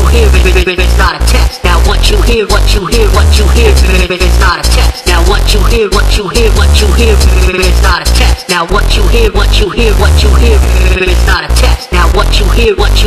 you hear, it's not a test. Now what you hear, it's not a test. Now what you hear, it's not a test. Now what you hear, it's not a test. Now what you hear, it's not a test. Now what you hear, it's not a test. Now what you hear, it's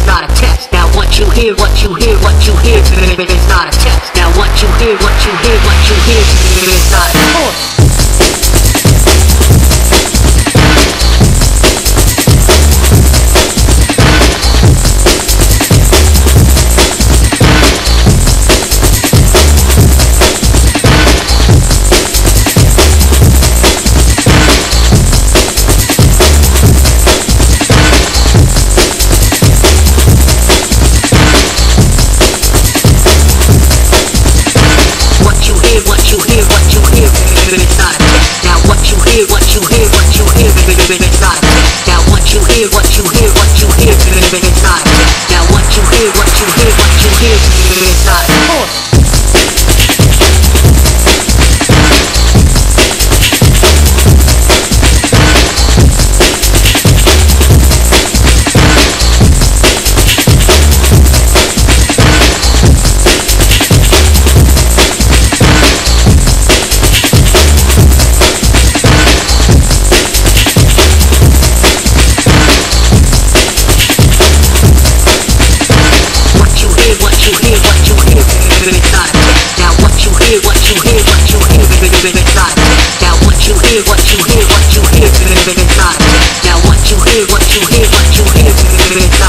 not a test. It's not a test. Now what you hear, it's not a test. Now what you hear, it's not a test. Now what you hear, it's not a test. It's not a test. Now what you hear, it's not a test. Now what you hear, it's not a test. Now what you hear, it's not a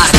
test.